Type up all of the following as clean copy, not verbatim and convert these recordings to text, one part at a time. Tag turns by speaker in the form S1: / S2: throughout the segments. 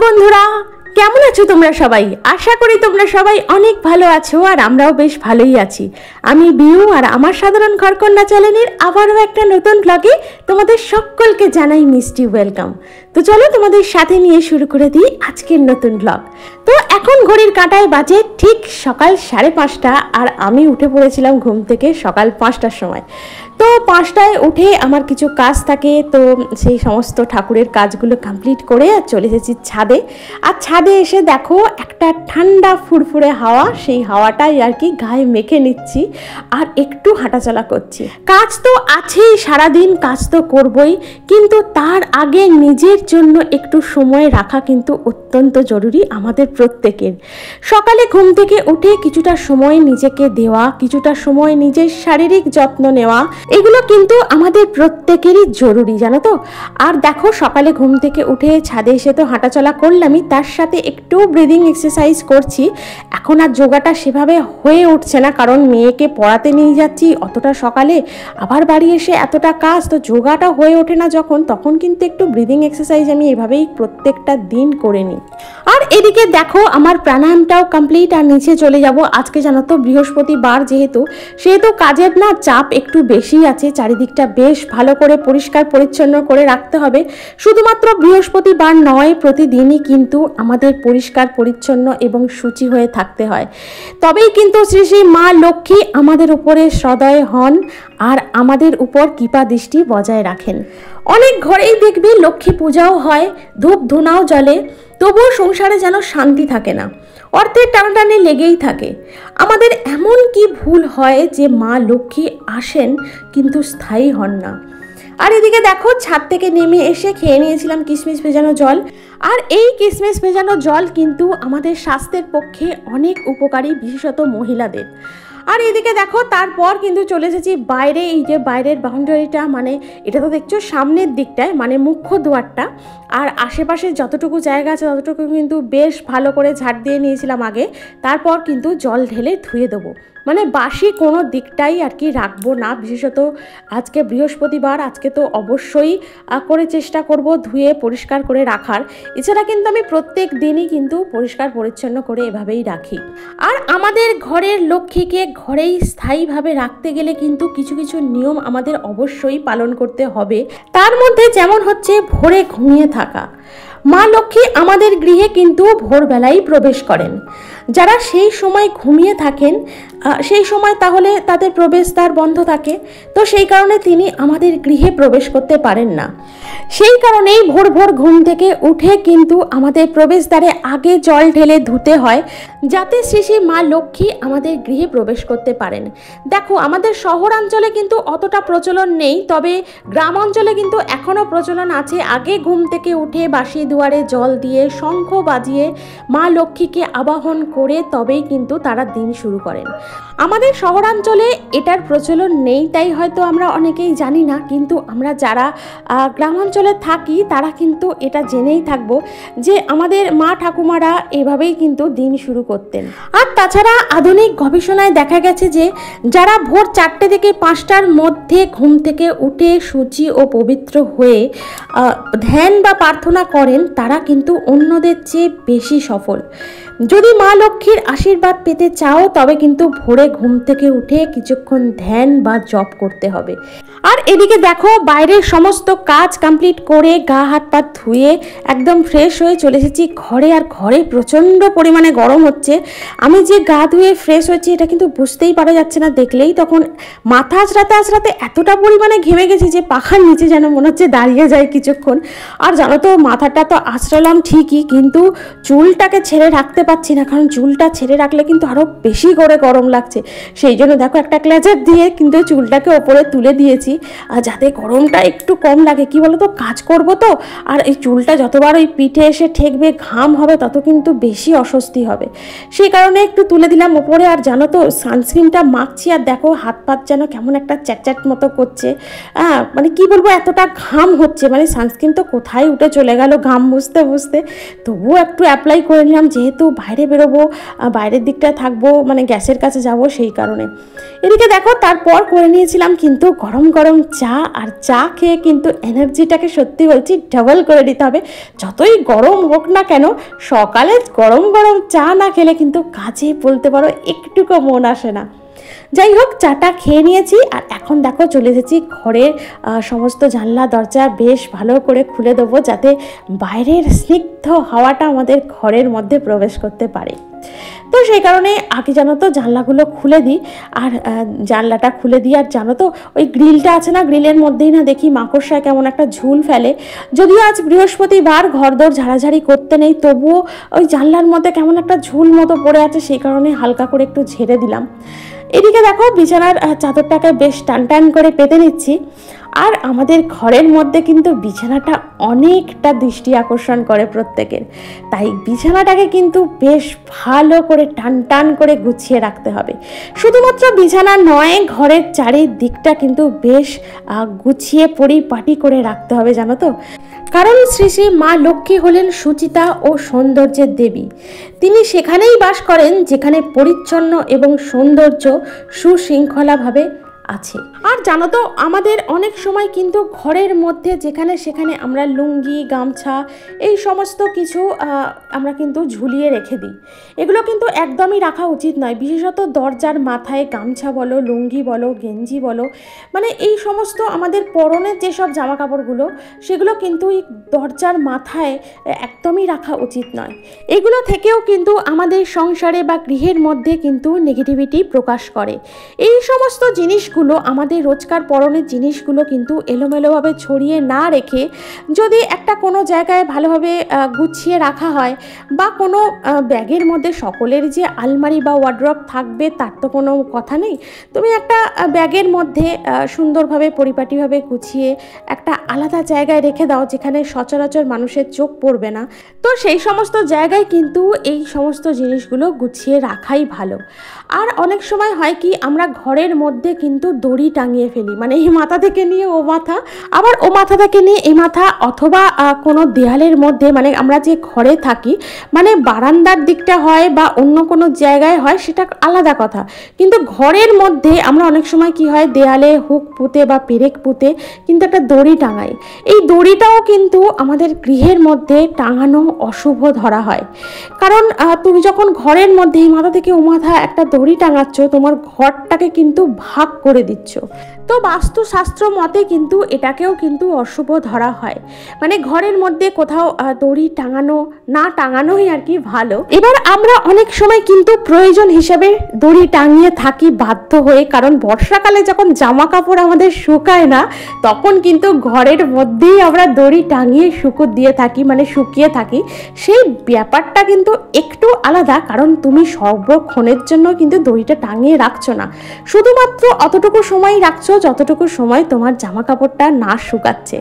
S1: বন্ধুরা, কেমন আছো তোমরা সবাই? আশা করি তোমরা সবাই অনেক ভালো আছো আর আমরাও বেশ ভালোই আছি। আমি বিউ আর আমার সাধারণ ঘরকন্যা চ্যানেলের আবারও একটা নতুন ব্লগে তোমাদের সকলকে জানাই মিষ্টি ওয়েলকাম। তো চলো তোমাদের সাথে নিয়ে শুরু করে দিই আজকের নতুন ব্লগ। তো এখন ঘড়ির কাঁটায় বাজে ঠিক সকাল 5:30 আর আমি উঠে পড়েছিলাম ঘুম থেকে সকাল 5টার সময়। তো 5টায় উঠে আমার কিছু কাজ থাকে, তো সেই সমস্ত ঠাকুরের কাজগুলো কমপ্লিট করে আর চলে এসেছি ছাদে। আর ছাদে এসে দেখো একটা ঠান্ডা ফুরফুরে হাওয়া, সেই হাওয়াটাই আর কি গায়ে মেখে নিচ্ছি আর একটু হাঁটাচলা করছি। কাজ তো আছেই, সারাদিন কাজ তো করবই, কিন্তু তার আগে নিজের জন্য একটু সময় রাখা কিন্তু অত্যন্ত জরুরি আমাদের প্রত্যেকের। সকালে ঘুম থেকে উঠে কিছুটা সময় নিজেকে দেওয়া, কিছুটা সময় নিজের শারীরিক যত্ন নেওয়া, এগুলো কিন্তু আমাদের প্রত্যেকেরই জরুরি, জানো তো। আর দেখো সকালে ঘুম থেকে উঠে ছাদে এসে তো হাঁটাচলা করলামই, তার সাথে একটু ব্রিদিং এক্সারসাইজ করছি। এখন আর যোগাটা সেভাবে হয়ে উঠছে না, কারণ মেয়েকে পড়াতে নিয়ে যাচ্ছি অতটা সকালে, আবার বাড়ি এসে এতটা কাজ, তো যোগাটা হয়ে ওঠে না যখন, তখন কিন্তু একটু ব্রিদিং এক্সারসাইজ আমি এভাবেই প্রত্যেকটা দিন করে নিই। আর এদিকে দেখো আমার প্রাণায়ামটাও কমপ্লিট, আর নিচে চলে যাব। আজকে জানো তো বৃহস্পতিবার, সেহেতু কাজের না চাপ একটু বেশি আছে, চারিদিকটা বেশ ভালো করে পরিষ্কার পরিচ্ছন্ন করে রাখতে হবে। শুধুমাত্র বৃহস্পতিবার নয়, প্রতিদিনই কিন্তু আমাদের পরিষ্কার পরিচ্ছন্ন এবং শুচি হয়ে থাকতে হয়, তবেই কিন্তু শ্রী শ্রী মা লক্ষ্মী আমাদের উপরে সদয় হন আর আমাদের উপর কৃপা দৃষ্টি বজায় রাখেন। অনেক ঘরেই দেখবি লক্ষ্মী পূজাও হয়, ধূপ ধুনাও জ্বলে, তবুও সংসারে যেন শান্তি থাকে না, অর্থের টানাটানি লেগেই থাকে। আমাদের এমন কি ভুল হয় যে মা লক্ষ্মী আসেন কিন্তু স্থায়ী হন না। আর এদিকে দেখো ছাদ থেকে নেমে এসে খেয়ে নিয়েছিলাম কিশমিশ ভেজানো জল। আর এই কিশমিশ ভেজানো জল কিন্তু আমাদের স্বাস্থ্যের পক্ষে অনেক উপকারী, বিশেষত মহিলাদের। আর এদিকে দেখো তারপর কিন্তু চলে এসেছি বাইরে। এই যে বাইরের বাউন্ডারিটা, মানে এটা তো দেখছো সামনের দিকটায়, মানে মুখ্য দুয়ারটা, আর আশেপাশে যতটুকু জায়গা আছে ততটুকু কিন্তু বেশ ভালো করে ঝাড় দিয়ে নিয়েছিলাম আগে। তারপর কিন্তু জল ঢেলে ধুয়ে দেবো, মানে বাসি কোনো দিকটাই আর কি রাখবো না। বিশেষত আজকে বৃহস্পতিবার, আজকে তো অবশ্যই করে চেষ্টা করব ধুয়ে পরিষ্কার করে রাখার। এছাড়া কিন্তু আমি প্রত্যেক দিনই কিন্তু পরিষ্কার পরিচ্ছন্ন করে এভাবেই রাখি। আর আমাদের ঘরের লক্ষ্মীকে ঘরেই স্থায়ীভাবে রাখতে গেলে কিন্তু কিছু কিছু নিয়ম আমাদের অবশ্যই পালন করতে হবে। তার মধ্যে যেমন হচ্ছে ভোরে ঘুমিয়ে থাকা। মা লক্ষ্মী আমাদের গৃহে কিন্তু ভোরবেলায় প্রবেশ করেন। যারা সেই সময় ঘুমিয়ে থাকেন, সেই সময় তাহলে তাদের প্রবেশদ্বার বন্ধ থাকে, তো সেই কারণে তিনি আমাদের গৃহে প্রবেশ করতে পারেন না। সেই কারণেই ভোর ভোর ঘুম থেকে উঠে কিন্তু আমাদের প্রবেশদ্বারে আগে জল ঢেলে ধুতে হয়, যাতে শ্রী শ্রী মা লক্ষ্মী আমাদের গৃহে প্রবেশ করতে পারেন। দেখো আমাদের শহরাঞ্চলে কিন্তু অতটা প্রচলন নেই, তবে গ্রাম অঞ্চলে কিন্তু এখনও প্রচলন আছে। আগে ঘুম থেকে উঠে বাসি দুয়ারে জল দিয়ে শঙ্খ বাজিয়ে মা লক্ষ্মীকে আবাহন করে তবেই কিন্তু তারা দিন শুরু করেন। আমাদের শহরাঞ্চলে এটার প্রচলন নেই, তাই হয়তো আমরা অনেকেই জানি না, কিন্তু আমরা যারা গ্রামাঞ্চলে থাকি তারা কিন্তু এটা জেনেই থাকবো যে আমাদের মা ঠাকুমারা এভাবেই কিন্তু দিন শুরু করতেন। আর তাছাড়া আধুনিক গবেষণায় দেখা গেছে যে যারা ভোর 4টে থেকে 5টার মধ্যে ঘুম থেকে উঠে শুচি ও পবিত্র হয়ে ধ্যান বা প্রার্থনা করেন, তারা কিন্তু অন্যদের চেয়ে বেশি সফল। যদি মা লক্ষ্মীর আশীর্বাদ পেতে চাও তবে কিন্তু ভোরে ঘুম থেকে উঠে কিছুক্ষণ ধ্যান বা জপ করতে হবে। আর এদিকে দেখো বাইরের সমস্ত কাজ কমপ্লিট করে গা হাত পা ধুয়ে একদম ফ্রেশ হয়ে চলে এসেছি ঘরে। আর ঘরে প্রচণ্ড পরিমাণে গরম হচ্ছে। আমি যে গা ধুয়ে ফ্রেশ হয়েছি এটা কিন্তু বুঝতেই পারা যাচ্ছে না, দেখলেই তখন মাথা আঁচড়াতে এতটা পরিমাণে ঘেমে গেছি যে পাখার নিচে যেন মনে হচ্ছে দাঁড়িয়ে যায় কিছুক্ষণ। আর জানো তো মাথাটা তো আঁচড়ালাম ঠিকই, কিন্তু চুলটাকে ছেড়ে রাখতে পারছি না, কারণ চুলটা ছেড়ে রাখলে কিন্তু আরও বেশি করে গরম লাগছে। সেই জন্য দেখো একটা ক্লেচার দিয়ে কিন্তু চুলটাকে ওপরে তুলে দিয়েছি, যাতে গরমটা একটু কম লাগে। কি বলো তো, কাজ করব তো, আর এই চুলটা যতবার ওই পিঠে এসে ঠেকবে, ঘাম হবে, তত কিন্তু বেশি অস্বস্তি হবে। সেই কারণে একটু তুলে দিলাম ওপরে। আর জানো তো সানস্ক্রিনটা মাখছি, আর দেখো হাত পাত যেন কেমন একটা চ্যাটচ্যাট মতো করছে। মানে কি বলবো, এতটা ঘাম হচ্ছে, মানে সানস্ক্রিন তো কোথায় উঠে চলে গেল ঘাম বুঝতে বুঝতে, তবুও একটু অ্যাপ্লাই করে নিলাম, যেহেতু বাইরে বেরোবো, বাইরের দিকটায় থাকবো, মানে গ্যাসের কাছে যাব, সেই কারণে। এদিকে দেখো তারপর করে নিয়েছিলাম কিন্তু গরম গরম চা, আর চা খেয়ে কিন্তু এনার্জিটাকে এটাকে সত্যি বলছি ডাবল করে দিতে হবে। যতই গরম হোক না কেন, সকালে গরম গরম চা না খেলে কিন্তু কাজে বলতে পারো একটুকু মন আসে না। যাই হোক, চাটা খেয়ে নিয়েছি আর এখন দেখো চলে এসেছি ঘরের সমস্ত জানলা দরজা বেশ ভালো করে খুলে দেবো, যাতে বাইরের স্নিগ্ধ হাওয়াটা আমাদের ঘরের মধ্যে প্রবেশ করতে পারে। তো সেই কারণে আগে জানো তো জানলাগুলো খুলে দিই, আর জানলাটা খুলে দিই। আর জানো তো ওই গ্রিলটা আছে না, গ্রিলের মধ্যেই না দেখি মাকড়সায় কেমন একটা ঝুল ফেলে। যদিও আজ বৃহস্পতিবার, ঘরদোর ঝাড়াঝাড়ি করতে নেই, তবুও ওই জানলার মধ্যে কেমন একটা ঝুল মতো পড়ে আছে, সেই কারণে হালকা করে একটু ঝেড়ে দিলাম। এদিকে দেখো বিছানার চাদরটাকে বেশ টান টান করে পেতে নিচ্ছি। আর আমাদের ঘরের মধ্যে কিন্তু বিছানাটা অনেকটা দৃষ্টি আকর্ষণ করে প্রত্যেকের, তাই বিছানাটাকে কিন্তু বেশ ভালো করে টান টান করে গুছিয়ে রাখতে হবে। শুধুমাত্র বিছানা নয়, ঘরের চারিদিকটা কিন্তু বেশ গুছিয়ে পরিপাটি করে রাখতে হবে জানো তো। কারণ শ্রী শ্রী মা লক্ষ্মী হলেন সুচিতা ও সৌন্দর্যের দেবী। তিনি সেখানেই বাস করেন যেখানে পরিচ্ছন্ন এবং সৌন্দর্য সুশৃঙ্খলাভাবে আছে। আর জানো তো আমাদের অনেক সময় কিন্তু ঘরের মধ্যে যেখানে সেখানে আমরা লুঙ্গি, গামছা এই সমস্ত কিছু আমরা কিন্তু ঝুলিয়ে রেখে দিই। এগুলো কিন্তু একদমই রাখা উচিত নয়। বিশেষত দরজার মাথায় গামছা বলো, লুঙ্গি বলো, গেঞ্জি বলো, মানে এই সমস্ত আমাদের পরনের যেসব জামা কাপড়গুলো, সেগুলো কিন্তু এই দরজার মাথায় একদমই রাখা উচিত নয়। এগুলো থেকেও কিন্তু আমাদের সংসারে বা গৃহের মধ্যে কিন্তু নেগেটিভিটি প্রকাশ করে। এই সমস্ত জিনিসগুলো, আমাদের রোজকার পরনের জিনিসগুলো কিন্তু এলোমেলোভাবে ছড়িয়ে না রেখে যদি একটা কোনো জায়গায় ভালোভাবে গুছিয়ে রাখা হয়, বা কোনো ব্যাগের মধ্যে, সকলের যে আলমারি বা ওয়ার্ড্রপ থাকবে তার তো কোনো কথা নেই, তুমি একটা ব্যাগের মধ্যে সুন্দরভাবে পরিপাটিভাবে গুছিয়ে একটা আলাদা জায়গায় রেখে দাও যেখানে সচরাচর মানুষের চোখ পড়বে না। তো সেই সমস্ত জায়গায় কিন্তু এই সমস্ত জিনিসগুলো গুছিয়ে রাখাই ভালো। আর অনেক সময় হয় কি, আমরা ঘরের মধ্যে কিন্তু দড়ি টাঙিয়ে ফেলি, মানে এই মাথা থেকে নিয়ে ও মাথা, আবার ও মাথা থেকে নিয়ে এই মাথা, অথবা কোনো দেয়ালের মধ্যে, মানে আমরা যে ঘরে থাকি, মানে বারান্দার দিকটা হয় বা অন্য কোনো জায়গায় হয় সেটা আলাদা কথা, কিন্তু ঘরের মধ্যে আমরা অনেক সময় কি হয়, দেয়ালে হুক পুঁতে বা পেরেক পুঁতে কিন্তু একটা দড়ি টাঙাই। এই দড়িটাও কিন্তু আমাদের গৃহের মধ্যে টাঙানো অশুভ ধরা হয়। কারণ তুমি যখন ঘরের মধ্যে এই মাথা থেকে ও মাথা একটা দড়ি টাঙাচ্ছ, তোমার ঘরটাকে কিন্তু ভাগ করে দিচ্ছ। তো বাস্তুশাস্ত্র মতে কিন্তু এটাকেও কিন্তু অশুভ ধরা হয়। মানে ঘরের মধ্যে কোথাও দড়ি টাঙানো না টাঙানোই আর কি ভালো। এবার আমরা অনেক সময় কিন্তু প্রয়োজন হিসেবে দড়ি টাঙিয়ে থাকি বাধ্য হয়ে, কারণ বর্ষাকালে যখন জামা কাপড় আমাদের শুকায় না, তখন কিন্তু ঘরের মধ্যেই আমরা দড়ি টাঙিয়ে শুকিয়ে থাকি। সেই ব্যাপারটা কিন্তু একটু আলাদা, কারণ তুমি সর্বক্ষণের জন্য কিন্তু দড়িটা টাঙিয়ে রাখছো না, শুধুমাত্র অতটুকু সময় রাখছো যতটুকু সময় তোমার জামা কাপড়টা না শুকাচ্ছে।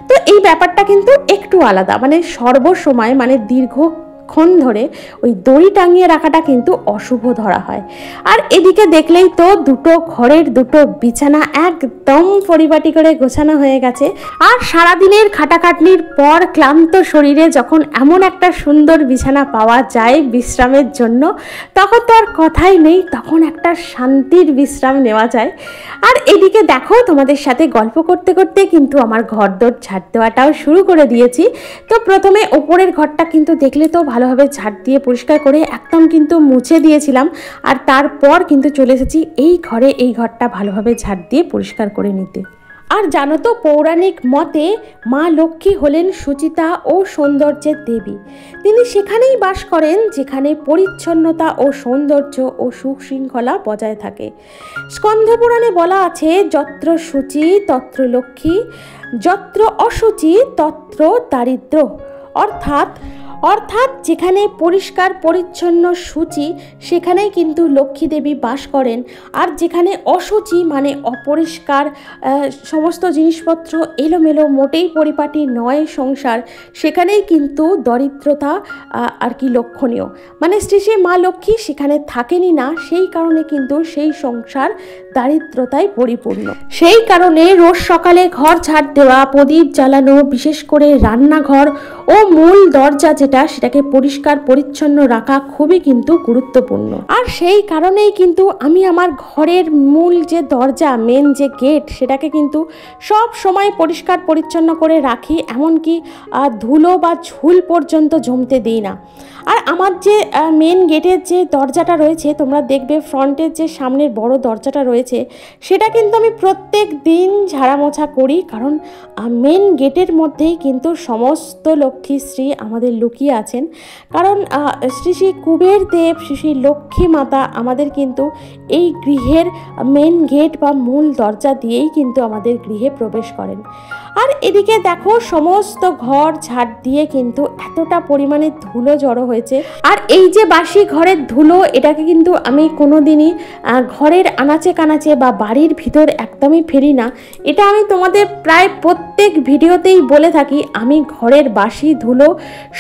S1: তো এই ব্যাপারটা কিন্তু একটু আলাদা, মানে সর্বসময়, মানে দীর্ঘক্ষণ ধরে ওই দড়ি টাঙিয়ে রাখাটা কিন্তু অশুভ ধরা হয়। আর এদিকে দেখলেই তো ঘরের দুটো বিছানা একদম পরিপাটি করে গোছানো হয়ে গেছে। আর সারাদিনের খাটাখাটনির পর ক্লান্ত শরীরে যখন এমন একটা সুন্দর বিছানা পাওয়া যায় বিশ্রামের জন্য, তখন তো আর কথাই নেই, তখন একটা শান্তির বিশ্রাম নেওয়া যায়। আর এদিকে দেখো তোমাদের সাথে গল্প করতে করতে কিন্তু আমার ঘরদোর ঝাড় দেওয়াটাও শুরু করে দিয়েছি। তো প্রথমে ওপরের ঘরটা কিন্তু দেখলে তো ভালোভাবে ঝাড় দিয়ে পরিষ্কার করে একদম কিন্তু মুছে দিয়েছিলাম, আর তারপর কিন্তু চলে এসেছি এই ঘরটা ভালোভাবে ঝাড় দিয়ে পরিষ্কার করে নিতে। আর জানো তো পৌরাণিক মতে মা লক্ষ্মী হলেন সুচিতা ও সৌন্দর্যের দেবী। তিনি সেখানেই বাস করেন যেখানে পরিচ্ছন্নতা ও সৌন্দর্য ও সুশৃঙ্খলা বজায় থাকে। স্কন্ধ পুরাণে বলা আছে, যত্র শুচি তত্র লক্ষ্মী, যত্র অশুচি তত্র দারিদ্র। অর্থাৎ যেখানে পরিষ্কার পরিচ্ছন্ন শুচি, সেখানেই কিন্তু লক্ষ্মী দেবী বাস করেন। আর যেখানে অশুচি মানে অপরিষ্কার, সমস্ত জিনিসপত্র এলোমেলো, মোটেই পরিপাটি নয় সংসার, সেখানেই কিন্তু দরিদ্রতা আর কি লক্ষণীয়। মানে শ্রী শ্রী মা লক্ষ্মী সেখানে থাকেনই না, সেই কারণে কিন্তু সেই সংসার দারিদ্রতায় পরিপূর্ণ। সেই কারণে রোজ সকালে ঘর ঝাড় দেওয়া, প্রদীপ জ্বালানো, বিশেষ করে রান্নাঘর ও মূল দরজা যেটা যেটা সেটাকে পরিষ্কার পরিচ্ছন্ন রাখা খুবই কিন্তু গুরুত্বপূর্ণ। আর সেই কারণেই কিন্তু আমি আমার ঘরের মূল যে দরজা, মেন যে গেট, সেটাকে কিন্তু সব সময় পরিষ্কার পরিচ্ছন্ন করে রাখি, এমনকি ধুলো বা ঝুল পর্যন্ত জমতে দিই না। আর আমার যে মেন গেটের যে দরজাটা রয়েছে, তোমরা দেখবে ফ্রন্টের যে সামনের বড় দরজাটা রয়েছে, সেটা কিন্তু আমি প্রত্যেক দিন ঝাড়া মোছা করি, কারণ মেন গেটের মধ্যেই কিন্তু সমস্ত লক্ষ্মী শ্রী আমাদের লুকিয়ে আছেন। কারণ শ্রী শ্রী কুবের দেব, শ্রী শ্রী লক্ষ্মী মাতা আমাদের কিন্তু এই গৃহের মেন গেট বা মূল দরজা দিয়েই কিন্তু আমাদের গৃহে প্রবেশ করেন। আর এদিকে দেখো সমস্ত ঘর ঝাড় দিয়ে কিন্তু এতটা পরিমাণে ধুলো জড়ো হয়েছে। আর এই যে বাসি ঘরের ধুলো, এটাকে কিন্তু আমি কোনোদিনই ঘরের আনাচে কানাচে বা বাড়ির ভিতর একদমই ফেলি না। এটা আমি তোমাদের প্রায় প্রত্যেক ভিডিওতেই বলে থাকি, আমি ঘরের বাসি ধুলো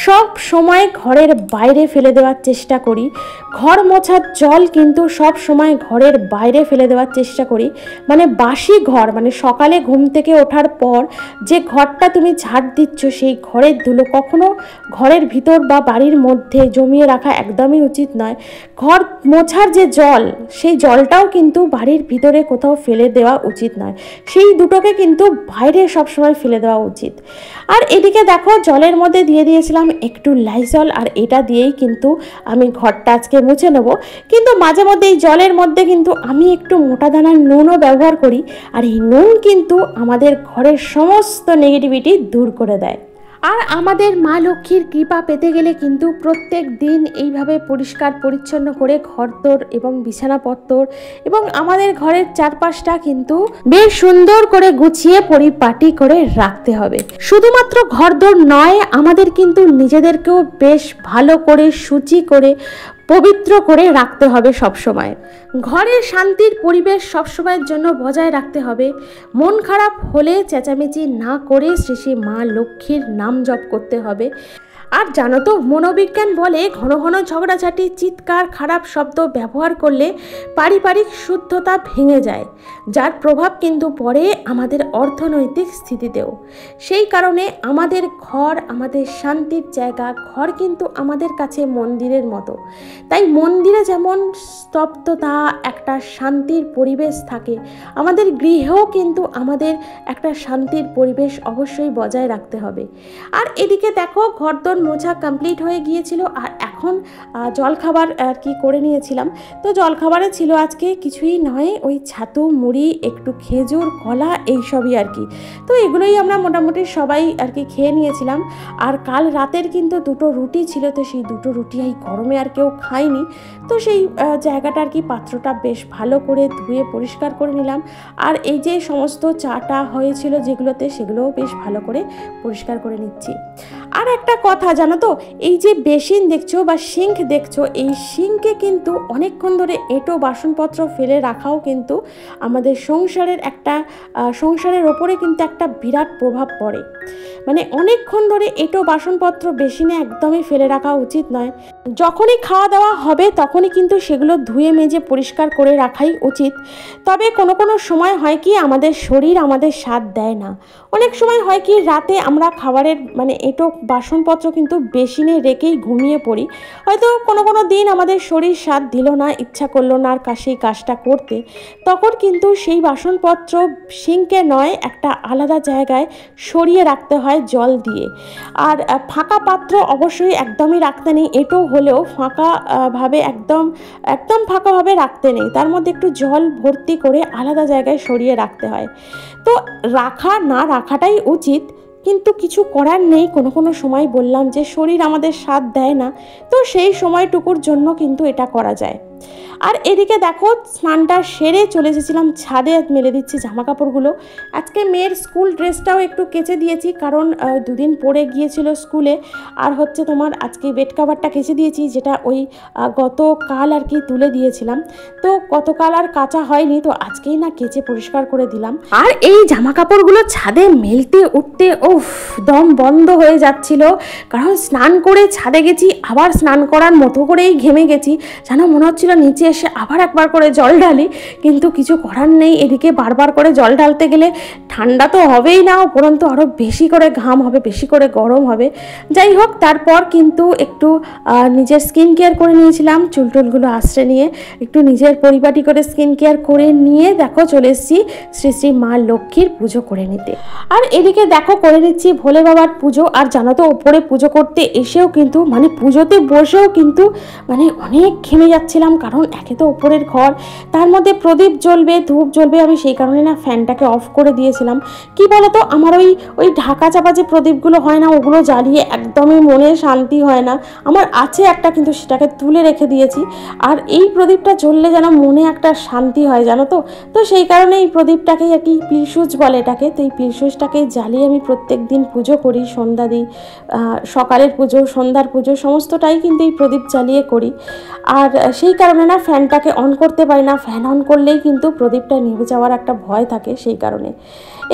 S1: সব সময় ঘরের বাইরে ফেলে দেওয়ার চেষ্টা করি। ঘর মোছার জল কিন্তু সব সময় ঘরের বাইরে ফেলে দেওয়ার চেষ্টা করি। মানে বাসি ঘর, মানে সকালে ঘুম থেকে ওঠার পর যে ঘরটা তুমি ঝাড় দিচ্ছ, সেই ঘরের ধুলো কখনো ঘরের ভিতর বা বাড়ির মধ্যে জমিয়ে রাখা একদমই উচিত নয়। ঘর মোছার যে জল, সেই জলটাও কিন্তু বাড়ির ভিতরে কোথাও ফেলে দেওয়া উচিত নয়, সেই দুটোকে কিন্তু বাইরে সবসময় ফেলে দেওয়া উচিত। আর এদিকে দেখো জলের মধ্যে দিয়ে দিয়েছিলাম একটু লাইজল, আর এটা দিয়েই কিন্তু আমি ঘরটা আজকে মুছে নেব। কিন্তু মাঝে মধ্যে এই জলের মধ্যে কিন্তু আমি একটু মোটা দানার নুনও ব্যবহার করি, আর এই নুন কিন্তু আমাদের ঘরের সমস্ত নেগেটিভিটি দূর করে দেয়। আর আমাদের মা লক্ষ্মীর কৃপা পেতে গেলে কিন্তু প্রত্যেক দিন এইভাবে পরিষ্কার পরিচ্ছন্ন করে ঘরদোর এবং বিছানাপত্তর এবং আমাদের ঘরের চারপাশটা কিন্তু বেশ সুন্দর করে গুছিয়ে পরিপাটি করে রাখতে হবে। শুধুমাত্র ঘরদোর নয়, আমাদের কিন্তু নিজেদেরকেও বেশ ভালো করে শুচি করে পবিত্র করে রাখতে হবে সব সময়। ঘরে শান্তির পরিবেশ সবসময়ের জন্য বজায় রাখতে হবে। মন খারাপ হলে চেঁচামেচি না করে শ্রী শ্রী মা লক্ষ্মীর নাম জপ করতে হবে। আর জানো তো, মনোবিজ্ঞান বলে ঘন ঘন ঝগড়াঝাটি, চিৎকার, খারাপ শব্দ ব্যবহার করলে পারিবারিক শুদ্ধতা ভেঙে যায়, যার প্রভাব কিন্তু পড়ে আমাদের অর্থনৈতিক স্থিতিতেও। সেই কারণে আমাদের ঘর আমাদের শান্তির জায়গা, ঘর কিন্তু আমাদের কাছে মন্দিরের মতো। তাই মন্দিরে যেমন স্তব্ধতা, একটা শান্তির পরিবেশ থাকে, আমাদের গৃহেও কিন্তু আমাদের একটা শান্তির পরিবেশ অবশ্যই বজায় রাখতে হবে। আর এদিকে দেখো ঘরদোর মোছা কমপ্লিট হয়ে গিয়েছিল, আর এখন জলখাবার আর কি করে নিয়েছিলাম। তো জলখাবারে ছিল আজকে কিছুই নয়, ওই ছাতু, মুড়ি, একটু খেজুর, কলা, এইসবই আর কি। তো এগুলোই আমরা মোটামুটি সবাই আর কি খেয়ে নিয়েছিলাম। আর কাল রাতের কিন্তু দুটো রুটি ছিল, তো সেই দুটো রুটি এই গরমে আর কেউ খায়নি। তো সেই জায়গাটা আর কি, পাত্রটা বেশ ভালো করে ধুয়ে পরিষ্কার করে নিলাম। আর এই যে সমস্ত চাটা হয়েছিল যেগুলোতে, সেগুলোও বেশ ভালো করে পরিষ্কার করে নিচ্ছি। আর একটা কথা জানো তো, এই যে বেসিন দেখছো বা সিঙ্ক দেখছো, এই সিঙ্কে কিন্তু অনেকক্ষণ ধরে এঁটো বাসনপত্র ফেলে রাখাও কিন্তু আমাদের সংসারের ওপরে কিন্তু একটা বিরাট প্রভাব পড়ে। মানে অনেকক্ষণ ধরে এঁটো বাসনপত্র বেসিনে একদমই ফেলে রাখা উচিত নয়। যখনই খাওয়া দাওয়া হবে তখনই কিন্তু সেগুলো ধুয়ে মেজে পরিষ্কার করে রাখাই উচিত। তবে কোনো কোনো সময় হয় কি, আমাদের শরীর আমাদের সাথ দেয় না। অনেক সময় হয় কি, রাতে আমরা খাবারের মানে এঁটো বাসনপত্র কিন্তু বেসিনে রেখেই ঘুমিয়ে পড়ি। হয়তো কোনো কোনো দিন আমাদের শরীর সাথ দিল না, ইচ্ছা করলো না আর সেই কাজটা করতে, তখন কিন্তু সেই বাসনপত্র সিঙ্কে নয়, একটা আলাদা জায়গায় সরিয়ে রাখতে হয় জল দিয়ে। আর ফাঁকা পাত্র অবশ্যই একদমই রাখতে নেই, এঁটো হলেও ফাঁকাভাবে একদম ফাঁকাভাবে রাখতে নেই, তার মধ্যে একটু জল ভর্তি করে আলাদা জায়গায় সরিয়ে রাখতে হয়। তো না রাখাটাই উচিত, কিন্তু কিছু করার নেই। কোনো কোনো সময় বললাম যে শরীর আমাদের সাথ দেয় না, তো সেই সময়টুকুর জন্য কিন্তু এটা করা যায়। আর এদিকে দেখো স্নানটা সেরে চলে এসেছিলাম ছাদে, মেলে দিচ্ছি জামা কাপড়গুলো। আজকে মেয়ের স্কুল ড্রেসটাও একটু কেচে দিয়েছি, কারণ দুদিন পরে গিয়েছিল স্কুলে। আর হচ্ছে তোমার আজকে বেড কাভারটা কেচে দিয়েছি, যেটা ওই গতকাল আর কি তুলে দিয়েছিলাম। তো গতকাল আর কাচা হয়নি, তো আজকেই না কেচে পরিষ্কার করে দিলাম। আর এই জামা কাপড়গুলো ছাদে মেলতে উঠতে দম বন্ধ হয়ে যাচ্ছিল, কারণ স্নান করে ছাদে গেছি, আবার স্নান করার মতো করেই ঘেমে গেছি। যেন মনে হচ্ছিল নিচে নিচে এসে আবার একবার করে জল ঢালি, কিন্তু কিছু করার নেই। এদিকে বারবার করে জল ঢালতে গেলে ঠান্ডা তো হবেই না, উপরন্তু আরও বেশি করে ঘাম হবে, বেশি করে গরম হবে। যাই হোক, তারপর কিন্তু একটু নিজের স্কিন কেয়ার করে নিয়েছিলাম, চুলটুলগুলো আশ্রে নিয়ে একটু নিজের পরিপাটি করে স্কিন কেয়ার করে নিয়ে দেখো চলে এসেছি শ্রী শ্রী মা লক্ষ্মীর পুজো করে নিতে। আর এদিকে দেখো করে নিচ্ছি ভোলে বাবার পুজো। আর জানো তো, ওপরে পুজো করতে এসেও কিন্তু মানে পুজোতে বসেও কিন্তু মানে অনেক ঘেমে যাচ্ছিলাম, কারণ একে তো ওপরের ঘর, তার মধ্যে প্রদীপ জ্বলবে, ধূপ জ্বলবে। আমি সেই কারণে না ফ্যানটাকে অফ করে দিয়েছিলাম। কি বলতো, আমার ওই ঢাকা চাপা যে প্রদীপগুলো হয় না, ওগুলো জ্বালিয়ে একদমই মনে শান্তি হয় না। আমার আছে একটা, কিন্তু সেটাকে তুলে রেখে দিয়েছি। আর এই প্রদীপটা জ্বললে যেন মনে একটা শান্তি হয়, জানো তো। তো সেই কারণে এই প্রদীপটাকেই আর কি পিলসুজ বলে এটাকে। তো এই পিলসুজটাকে জ্বালিয়ে আমি প্রত্যেক দিন পুজো করি, সন্ধ্যা দিই, সকালের পুজো, সন্ধ্যার পুজো সমস্তটাই কিন্তু এই প্রদীপ জ্বালিয়ে করি। আর সেই কারণে না ফ্যানটাকে অন করতে পারি না, ফ্যান অন করলেই কিন্তু প্রদীপটা নিভে যাওয়ার একটা ভয় থাকে, সেই কারণে।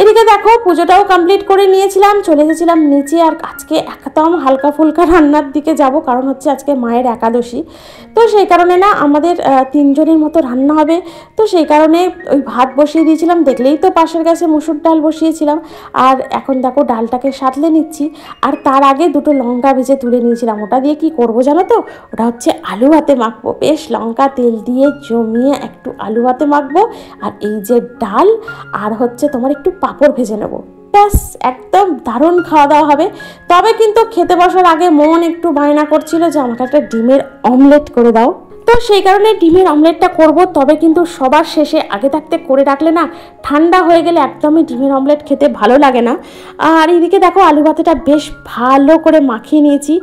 S1: এদিকে দেখো পুজোটাও কমপ্লিট করে নিয়েছিলাম, চলে এসেছিলাম নিচে। আর আজকে একদম হালকা ফুলকা রান্নার দিকে যাব, কারণ হচ্ছে আজকে মায়ের একাদশী। তো সেই কারণে না আমাদের 3 জনের মতো রান্না হবে। তো সেই কারণে ওই ভাত বসিয়ে দিয়েছিলাম, দেখলেই তো পাশের গ্যাসে মুসুর ডাল বসিয়েছিলাম। আর এখন দেখো ডালটাকে সাঁতলে নিচ্ছি। আর তার আগে 2টো লঙ্কা ভেজে তুলে নিয়েছিলাম। ওটা দিয়ে কি করব জানো তো, ওটা হচ্ছে আলু ভাতে মাখবো। বেশ লঙ্কা তেল দিয়ে জমিয়ে একটু আলু ভাতে মাখবো। আর এই যে ডাল আর হচ্ছে তোমার একটু পাঁপড় ভেজে নেবো, ব্যাস একদম দারুণ খাওয়া দাওয়া হবে। তবে কিন্তু খেতে বসার আগে মন একটু বায়না করছিল যে আমাকে একটা ডিমের অমলেট করে দাও। তো সেই কারণে ডিমের অমলেটটা করব। তবে কিন্তু সবার শেষে আগে থাকতে করে রাখলে না ঠান্ডা হয়ে গেলে একদমই ডিমের অমলেট খেতে ভালো লাগে না। আর এইদিকে দেখো আলু ভাতেটা বেশ ভালো করে মাখিয়ে নিয়েছি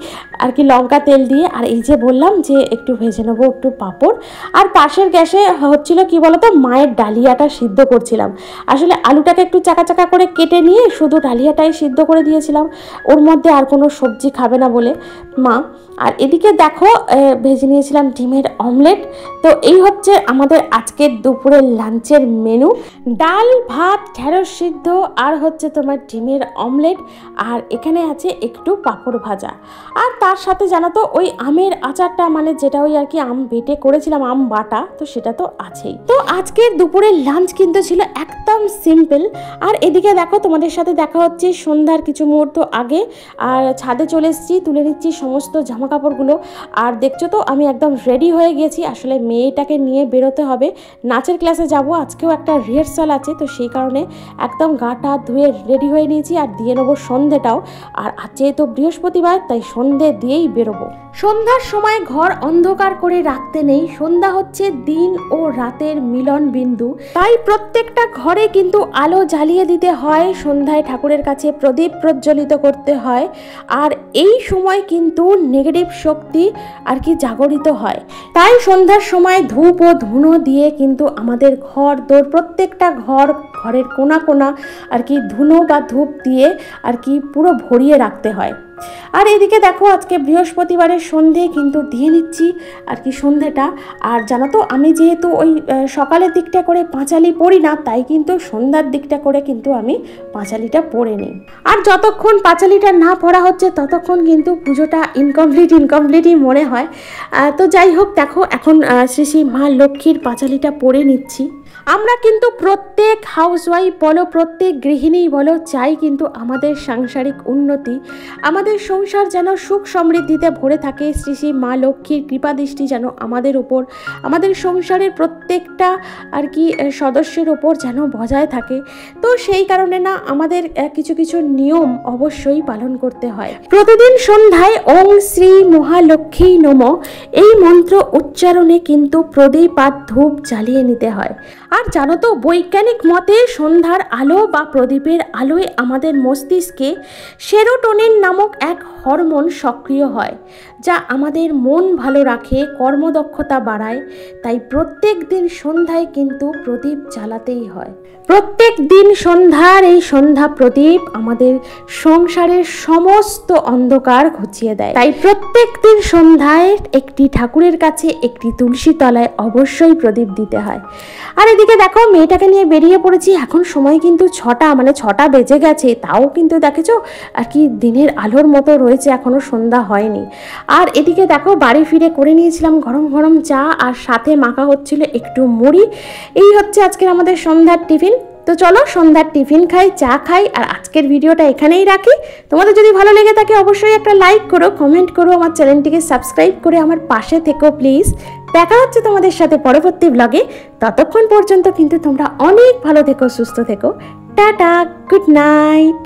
S1: আর কি লঙ্কা তেল দিয়ে। আর এই যে বললাম যে একটু ভেজে নেবো একটু পাঁপড়। আর পাশের গ্যাসে হচ্ছিল কি বলতো, মায়ের ডালিয়াটা সিদ্ধ করছিলাম। আসলে আলুটাকে একটু চাকা চাকা করে কেটে নিয়ে শুধু ডালিয়াটাই সিদ্ধ করে দিয়েছিলাম, ওর মধ্যে আর কোনো সবজি খাবে না বলে মা। আর এদিকে দেখো ভেজে নিয়েছিলাম ডিমের অমলেট। তো এই হচ্ছে আমাদের আজকের দুপুরের লাঞ্চের মেনু, ডাল ভাত ঢেঁড়স সিদ্ধ আর হচ্ছে তোমার ডিমের অমলেট। আর এখানে আছে একটু পাঁপড় ভাজা। আর তার সাথে জানো তো ওই আমের আচারটা, মানে যেটা ওই আর কি আম বেটে করেছিলাম, আম বাটা, তো সেটা তো আছেই। তো আজকের দুপুরের লাঞ্চ কিন্তু ছিল একদম সিম্পল। আর এদিকে দেখো তোমাদের সাথে দেখা হচ্ছে সন্ধ্যার কিছু মুহূর্ত আগে। আর ছাদে চলে এসেছি, তুলে নিচ্ছি সমস্ত জামা কাপড়গুলো। আর দেখছো তো আমি একদম রেডি হয়ে গেছি। আসলে মেয়েটাকে নিয়ে বেরোতে হবে, নাচের ক্লাসে যাব, আজকেও একটা রিহার্সাল আছে। তো সেই কারণে একদম গাটা ধুয়ে রেডি হয়ে নিয়েছি। আর দিয়ে নেবো সন্ধেটাও। আর আজ যেহেতু বৃহস্পতিবার, তাই সন্ধে দিয়েই বেরোবো। সন্ধ্যার সময় ঘর অন্ধকার করে রাখতে নেই, সন্ধ্যা হচ্ছে দিন ও রাতের মিলন বিন্দু। তাই প্রত্যেকটা ঘরে কিন্তু আলো জ্বালিয়ে দিতে হয়, সন্ধ্যায় ঠাকুরের কাছে প্রদীপ প্রজ্বলিত করতে হয়। আর এই সময় কিন্তু নেগেটিভ শক্তি আর কি জাগরিত হয়। তাই সন্ধ্যার সময় ধূপ ও ধুনো দিয়ে কিন্তু আমাদের ঘর দোর প্রত্যেকটা ঘরের কোনা কোনা আর কি ধুনো বা ধূপ দিয়ে আর কি পুরো ভরিয়ে রাখতে হয়। আর এদিকে দেখো আজকে বৃহস্পতিবারের সন্ধে কিন্তু দিয়ে নিচ্ছি আর কি সন্ধেটা। আর জানো তো আমি যেহেতু ওই সকালের দিকটা করে পাঁচালি পড়ি না, তাই কিন্তু সন্ধ্যার দিকটা করে কিন্তু আমি পাঁচালিটা পড়ে নিই। আর যতক্ষণ পাঁচালিটা না পড়া হচ্ছে ততক্ষণ কিন্তু পুজোটা ইনকমপ্লিটই মনে হয়। তো যাই হোক, দেখো এখন শ্রী শ্রী মা লক্ষ্মীর পাঁচালিটা পড়ে নিচ্ছি। আমরা কিন্তু প্রত্যেক হাউসওয়াইফ বলো, প্রত্যেক গৃহিণী বলো, চাই কিন্তু আমাদের সাংসারিক উন্নতি, আমাদের সংসার যেন সুখ সমৃদ্ধিতে ভরে থাকে। শ্রী শ্রী মা লক্ষ্মীর কৃপা দৃষ্টি যেন আমাদের উপর, আমাদের সংসারের প্রত্যেকটা আর কি সদস্যের উপর যেন বজায় থাকে। তো সেই কারণে না আমাদের কিছু কিছু নিয়ম অবশ্যই পালন করতে হয়। প্রতিদিন সন্ধ্যায় ওং শ্রী মহালক্ষ্মী নমঃ এই মন্ত্র উচ্চারণে কিন্তু প্রদীপ আর ধূপ জ্বালিয়ে নিতে হয়। আর জানো তো বৈজ্ঞানিক মতে সন্ধ্যার আলো বা প্রদীপের আলোয় আমাদের মস্তিষ্কে সেরোটোনিন নামক এক হরমোন সক্রিয় হয়, যা আমাদের মন ভালো রাখে, কর্মদক্ষতা বাড়ায়। তাই প্রত্যেক দিন সন্ধ্যায় কিন্তু প্রদীপ জ্বালাতেই হয়। প্রত্যেক দিন সন্ধ্যার এই সন্ধ্যা প্রদীপ আমাদের সংসারের সমস্ত অন্ধকার ঘুচিয়ে দেয়। তাই প্রত্যেক দিন সন্ধ্যায় একটি ঠাকুরের কাছে, একটি তুলসী তলায় অবশ্যই প্রদীপ দিতে হয়। আর এদিকে দেখো মেয়েটাকে নিয়ে বেরিয়ে পড়েছি। এখন সময় কিন্তু 6টা, মানে 6টা বেজে গেছে, তাও কিন্তু দেখেছো আর কি দিনের আলোর মতো রয়েছে, এখনো সন্ধ্যা হয়নি। আর এদিকে দেখো বাড়ি ফিরে করে নিয়েছিলাম গরম গরম চা, আর সাথে মাখা হচ্ছিল একটু মুড়ি। এই হচ্ছে আজকের আমাদের সন্ধ্যার টিফিন। তো চলো সন্ধ্যার টিফিন খাই, চা খাই, আর আজকের ভিডিওটা এখানেই রাখি। তোমাদের যদি ভালো লেগে থাকে অবশ্যই একটা লাইক করো, কমেন্ট করো, আমার চ্যানেলটিকে সাবস্ক্রাইব করে আমার পাশে থেকো প্লিজ। দেখা হচ্ছে তোমাদের সাথে পরবর্তী ব্লগে। ততক্ষণ পর্যন্ত কিন্তু তোমরা অনেক ভালো থেকো, সুস্থ থেকো। Tata, good night.